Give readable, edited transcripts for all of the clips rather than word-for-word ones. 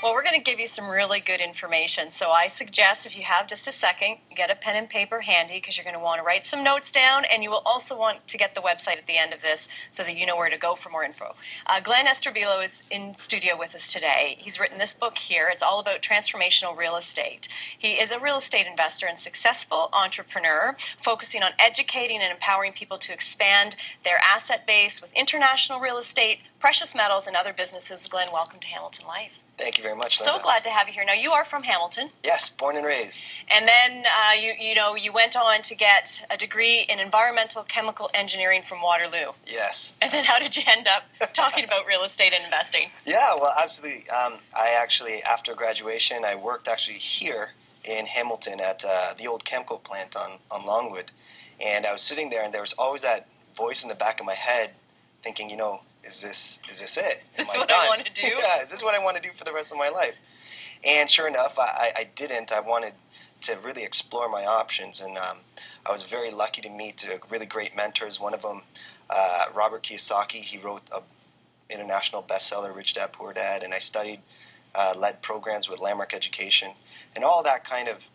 Well, we're going to give you some really good information. So I suggest if you have just a second, get a pen and paper handy because you're going to want to write some notes down, and you will also want to get the website at the end of this so that you know where to go for more info. Glenn Estrabillo is in studio with us today. He's written this book here. It's all about transformational real estate. He is a real estate investor and successful entrepreneur, focusing on educating and empowering people to expand their asset base with international real estate, precious metals, and other businesses. Glenn, welcome to Hamilton Life. Thank you very much, Linda. So glad to have you here. Now, you are from Hamilton. Yes, born and raised. And then you went on to get a degree in environmental chemical engineering from Waterloo. Yes. And then how did you end up talking about real estate and investing? Yeah, well, absolutely. I actually, after graduation, I worked actually here in Hamilton at the old Chemco plant on Longwood. And I was sitting there, and there was always that voice in the back of my head thinking, is this it? Is this what I want to do? Yeah, is this what I want to do for the rest of my life? And sure enough, I didn't. I wanted to really explore my options, and I was very lucky to meet really great mentors. One of them, Robert Kiyosaki, he wrote an international bestseller, Rich Dad, Poor Dad, and I studied, led programs with Landmark Education, and all that kind of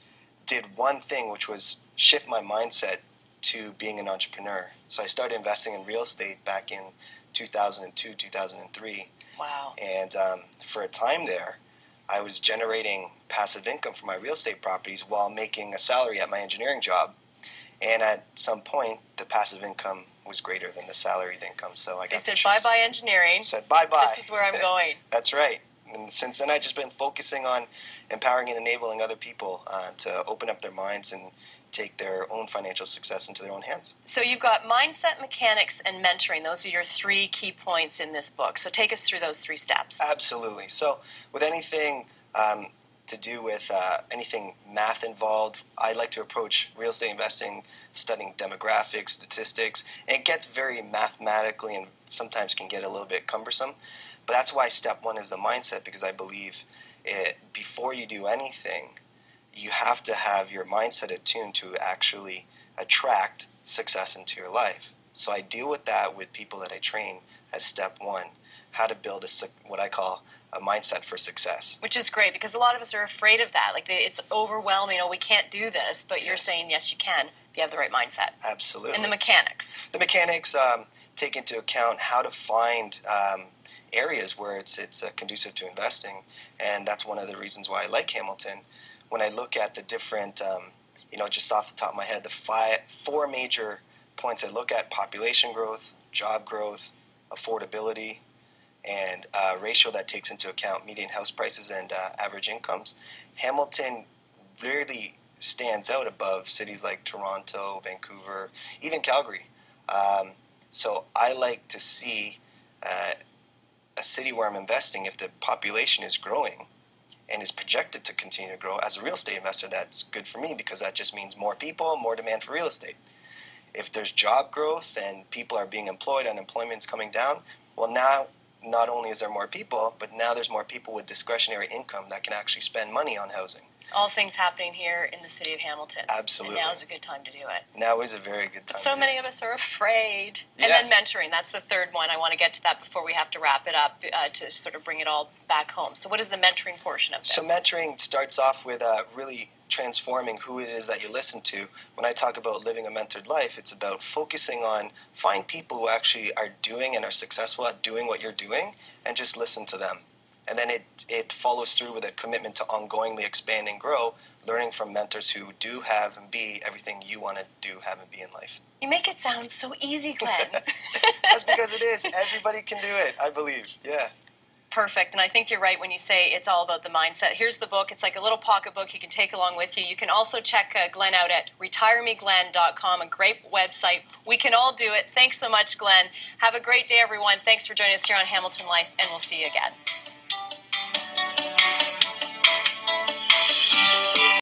did one thing, which was shift my mindset to being an entrepreneur. So I started investing in real estate back in 2002, 2003. Wow. And for a time there, I was generating passive income from my real estate properties while making a salary at my engineering job. And at some point, the passive income was greater than the salaried income. So I said bye-bye engineering. Said bye-bye. This is where I'm going. That's right. And since then, I've just been focusing on empowering and enabling other people to open up their minds and take their own financial success into their own hands. So you've got mindset, mechanics, and mentoring. Those are your three key points in this book. So take us through those three steps. Absolutely. So with anything to do with anything math involved, I like to approach real estate investing studying demographics, statistics, and it gets very mathematically and sometimes can get a little bit cumbersome. But that's why step one is the mindset, because I believe before you do anything, you have to have your mindset attuned to actually attract success into your life. So I deal with that with people that I train as step one, how to build what I call a mindset for success. Which is great, because a lot of us are afraid of that. Like, it's overwhelming. We can't do this. But you're Yes. saying, yes, you can if you have the right mindset. Absolutely. And the mechanics. The mechanics take into account how to find areas where it's conducive to investing. And that's one of the reasons why I like Hamilton. When I look at the different, just off the top of my head, the four major points I look at: population growth, job growth, affordability, and ratio that takes into account median house prices and average incomes. Hamilton really stands out above cities like Toronto, Vancouver, even Calgary. So I like to see a city where I'm investing, if the population is growing and is projected to continue to grow. As a real estate investor, that's good for me, because that just means more people, more demand for real estate. If there's job growth and people are being employed, unemployment's coming down, well, now not only is there more people, but now there's more people with discretionary income that can actually spend money on housing. All things happening here in the city of Hamilton. Absolutely. And now is a good time to do it. Now is a very good time. So many of us are afraid. And Yes. then mentoring, that's the third one. I want to get to that before we have to wrap it up to sort of bring it all back home. So what is the mentoring portion of this? So mentoring starts off with really transforming who it is that you listen to. When I talk about living a mentored life, it's about focusing on find people who actually are doing and are successful at doing what you're doing, and just listen to them. And then it follows through with a commitment to ongoingly expand and grow, learning from mentors who do have and be everything you want to do, have, and be in life. You make it sound so easy, Glenn. That's because it is. Everybody can do it, I believe. Yeah. Perfect. And I think you're right when you say it's all about the mindset. Here's the book. It's like a little pocketbook you can take along with you. You can also check Glenn out at retiremeglenn.com, a great website. We can all do it. Thanks so much, Glenn. Have a great day, everyone. Thanks for joining us here on Hamilton Life, and we'll see you again.